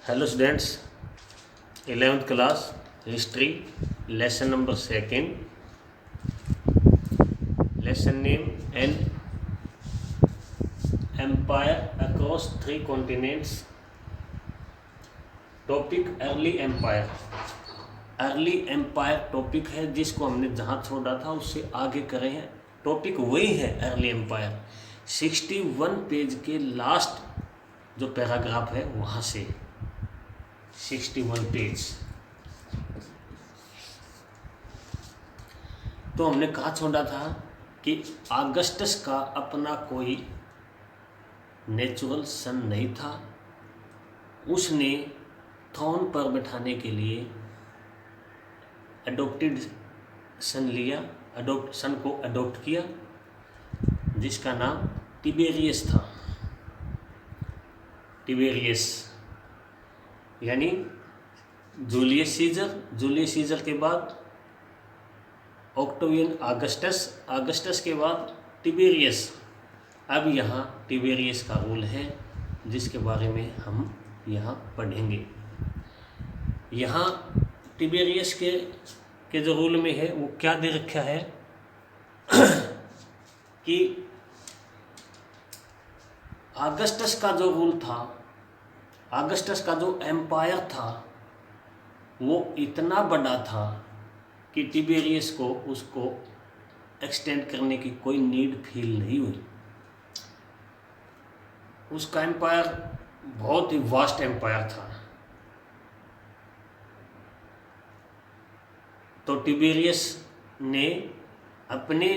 Hello students, 11th class history lesson number 2nd, lesson name an empire across 3 continents. Topic early empire. Early empire topic है जिसको हमने जहाँ छोड़ा था उससे आगे करे हैं। टॉपिक वही है अर्ली एम्पायर। 61 पेज के लास्ट जो पैराग्राफ है वहाँ से 61 पेज। तो हमने कहा छोड़ा था कि ऑगस्टस का अपना कोई नेचुरल सन नहीं था। उसने थ्रोन पर बैठाने के लिए अडोप्टेड सन लिया, सन को अडोप्ट किया जिसका नाम टिबेरियस था। टिबेरियस यानी जूलियस सीजर के बाद ऑक्टेवियन ऑगस्टस के बाद टिबेरियस। अब यहाँ टिबेरियस का रूल है जिसके बारे में हम यहाँ पढ़ेंगे। यहाँ टिबेरियस के जो रूल में है वो क्या दे रखा है कि ऑगस्टस का जो रूल था, ऑगस्टस का जो एम्पायर था वो इतना बड़ा था कि टिबेरियस को उसको एक्सटेंड करने की कोई नीड फील नहीं हुई। उसका एम्पायर बहुत ही वास्ट एम्पायर था। तो टिबेरियस ने अपने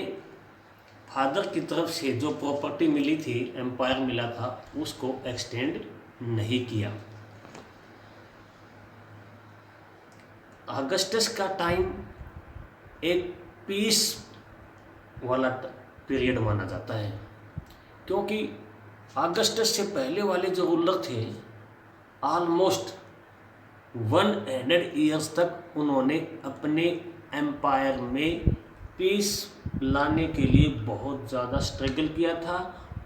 फादर की तरफ से जो प्रॉपर्टी मिली थी, एम्पायर मिला था, उसको एक्सटेंड नहीं किया। ऑगस्टस का टाइम एक पीस वाला पीरियड माना जाता है क्योंकि ऑगस्टस से पहले वाले जो रूलर थे ऑलमोस्ट 100 ईयर्स तक उन्होंने अपने एम्पायर में पीस लाने के लिए बहुत ज़्यादा स्ट्रगल किया था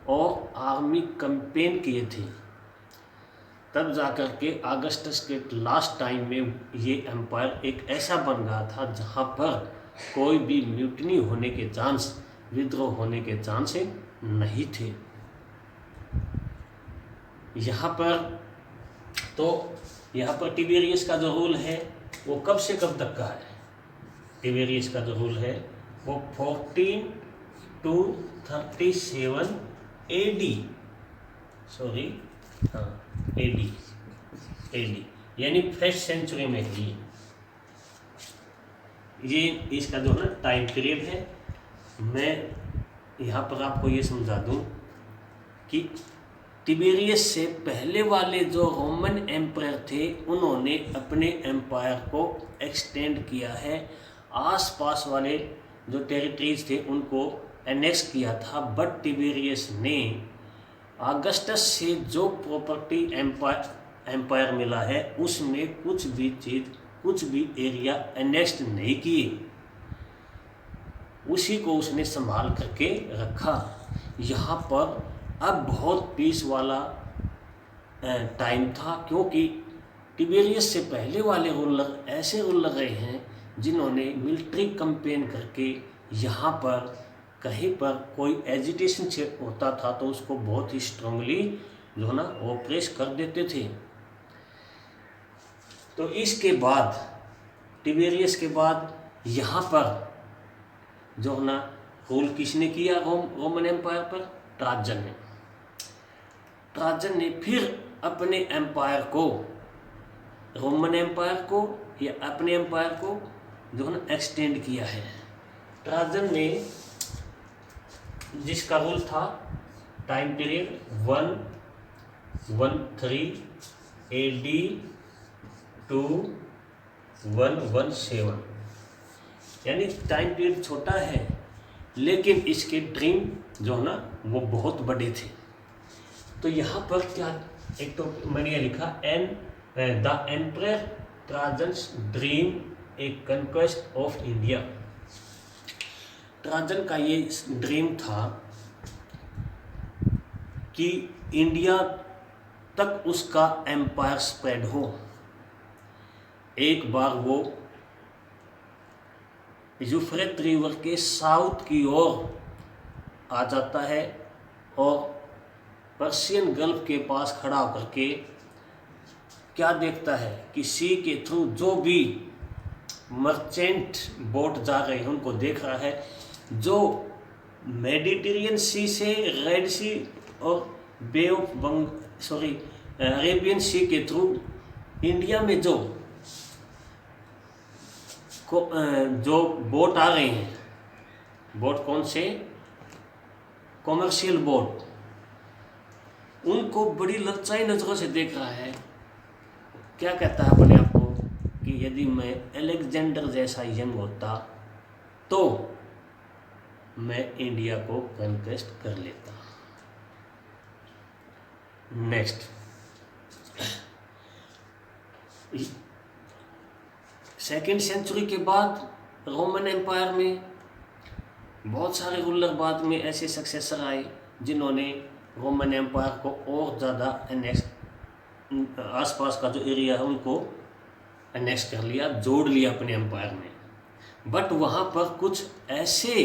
और आर्मी कैंपेन किए थे। तब जाकर के ऑगस्टस के लास्ट टाइम में ये एम्पायर एक ऐसा बन गया था जहाँ पर कोई भी म्यूटनी होने के चांस, विद्रोह होने के चांस नहीं थे। यहाँ पर टिबेरियस का जो रूल है वो कब से कब तक का है? टिबेरियस का जो रूल है वो 14 to 37 AD, AD यानी फर्स्ट सेंचुरी में है। ये इसका जो है ना टाइम पीरियड है। मैं यहाँ पर आपको ये समझा दूँ कि टिबेरियस से पहले वाले जो रोमन एम्पायर थे उन्होंने अपने एम्पायर को एक्सटेंड किया है। आसपास वाले जो टेरिटरीज थे उनको एनेक्स किया था। बट टिबेरियस ने ऑगस्टस से जो प्रॉपर्टी एम्पायर मिला है उसमें कुछ भी एरिया एनेक्स नहीं किए, उसी को उसने संभाल करके रखा। यहाँ पर अब बहुत पीस वाला टाइम था क्योंकि टिबेरियस से पहले वाले रूलर ऐसे रूलर रहे हैं जिन्होंने मिलिट्री कैंपेन करके यहाँ पर कहीं पर कोई एजिटेशन से होता था तो उसको बहुत ही स्ट्रांगली जो है ना ऑपरेस कर देते थे। तो इसके बाद टिबेरियस के बाद यहाँ पर जो है ना रूल किसने किया रोमन एम्पायर पर? ट्राजन ने फिर अपने एम्पायर को, रोमन एम्पायर को या अपने एम्पायर को जो है ना एक्सटेंड किया है। ट्राजन ने जिसका रूल था टाइम पीरियड 113 AD to 117 यानी टाइम पीरियड छोटा है लेकिन इसके ड्रीम जो है ना वो बहुत बड़े थे। तो यहाँ पर क्या, एक तो मैंने ये लिखा the emperor Trajan's dream a conquest of India. Trajan का ये ड्रीम था कि इंडिया तक उसका एम्पायर स्प्रेड हो। एक बार वो यूफ्रेट रिवर के साउथ की ओर आ जाता है और पर्शियन गल्फ के पास खड़ा होकर के क्या देखता है कि सी के थ्रू जो भी मर्चेंट बोट जा रहे हैं उनको देख रहा है, जो मेडिटेरियन सी से रेड सी और बे ऑफ अरेबियन सी के थ्रू इंडिया में जो बोट आ रहे हैं, बोट कौन से, कॉमर्शियल बोट, उनको बड़ी ललचाई नज़रों से देख रहा है। क्या कहता है अपने आप को कि यदि मैं अलेक्जेंडर जैसा यंग होता तो मैं इंडिया को कॉन्क्वेस्ट कर लेता। नेक्स्ट, सेकेंड सेंचुरी के बाद रोमन एम्पायर में बहुत सारे रूलर बाद में ऐसे सक्सेसर आए जिन्होंने रोमन एम्पायर को और ज़्यादा आसपास का जो एरिया है उनको एनेक्स कर लिया, जोड़ लिया अपने एम्पायर में। बट वहाँ पर कुछ ऐसे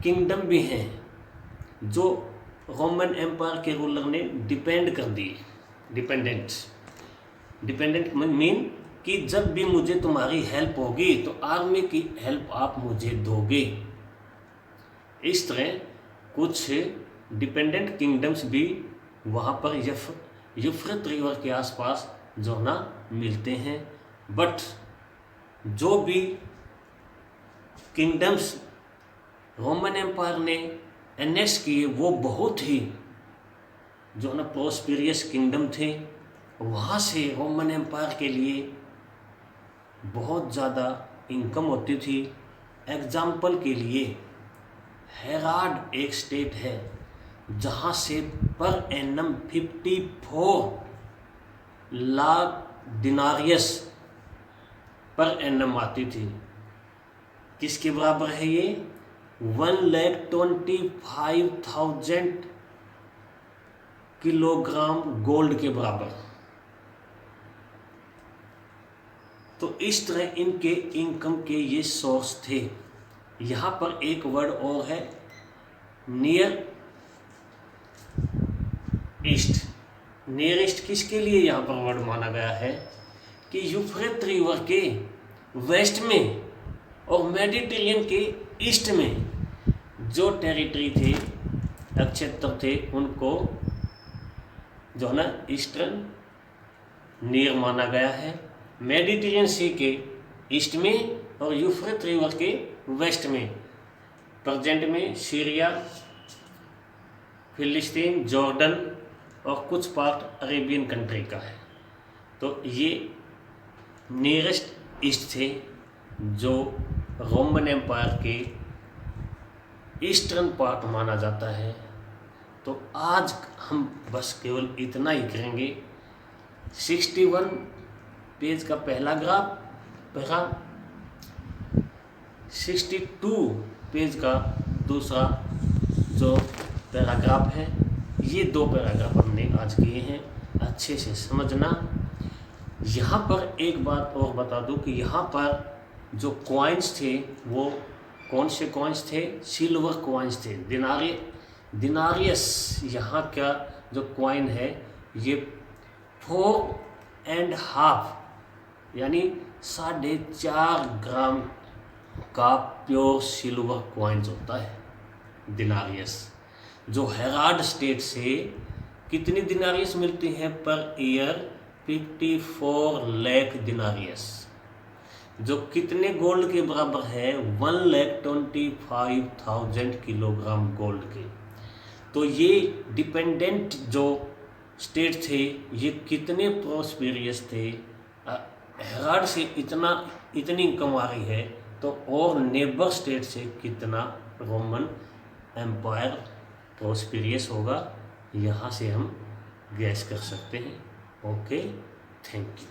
किंगडम भी हैं जो रोमन एम्पायर के रूलर ने डिपेंड कर दिए। डिपेंडेंट मीन कि जब भी मुझे तुम्हारी हेल्प होगी तो आर्मी की हेल्प आप मुझे दोगे। इस तरह कुछ डिपेंडेंट किंगडम्स भी वहाँ पर यूफ्रेट रिवर के आसपास जो ना मिलते हैं। बट जो भी किंगडम्स रोमन एम्पायर ने एनेक्स किए वो बहुत ही जो ना प्रोस्पेरियस किंगडम थे। वहाँ से रोमन एम्पायर के लिए बहुत ज़्यादा इनकम होती थी। एग्जाम्पल के लिए हेराड एक स्टेट है जहाँ से per annum 54 lakh दिनारियस per annum आती थी। किसके बराबर है ये? 1,25,000 किलोग्राम गोल्ड के बराबर। तो इस तरह इनके इनकम के ये सोर्स थे। यहाँ पर एक वर्ड और है, नियर ईस्ट। नियर ईस्ट किसके लिए यहाँ पर वर्ड माना गया है कि यूफ्रेट रिवर के वेस्ट में और मेडिटेरियन के ईस्ट में जो टेरिटरी थे, क्षेत्र थे, उनको जो है ना ईस्टर्न नियर माना गया है। मेडिटेरियन सी के ईस्ट में और यूफ्रेट रिवर के वेस्ट में प्रेजेंट में सीरिया, फिलिस्तीन, जॉर्डन और कुछ पार्ट अरेबियन कंट्री का है। तो ये नियरेस्ट ईस्ट थे जो रोमन एम्पायर के ईस्टर्न पार्ट माना जाता है। तो आज हम बस केवल इतना ही करेंगे। 61 पेज का पहला ग्राफ, 62 पेज का दूसरा जो पैराग्राफ है, ये 2 पैराग्राफ हमने आज किए हैं। अच्छे से समझना। यहाँ पर एक बात और बता दूं कि यहाँ पर जो कॉइन्स थे वो कौन से कॉइन्स थे? सिल्वर कॉइन्स थे। दिनारियस यहाँ का जो कॉइन है ये 4.5 यानी 4.5 ग्राम का प्योर सिल्वर कॉइन्स होता है दिनारियस। जो हेराड स्टेट से कितनी दिनारियस मिलती हैं पर ईयर? 54 लाख दिनारियस, जो कितने गोल्ड के बराबर है? 1,25,000 किलोग्राम गोल्ड के। तो ये डिपेंडेंट जो स्टेट थे ये कितने प्रोस्पेरियस थे। हेराड से इतनी इनकम आ रही है तो और नेबर स्टेट से कितना रोमन एम्पायर प्रोस्पेरियस होगा, यहाँ से हम गैस कर सकते हैं। Okay, thank you.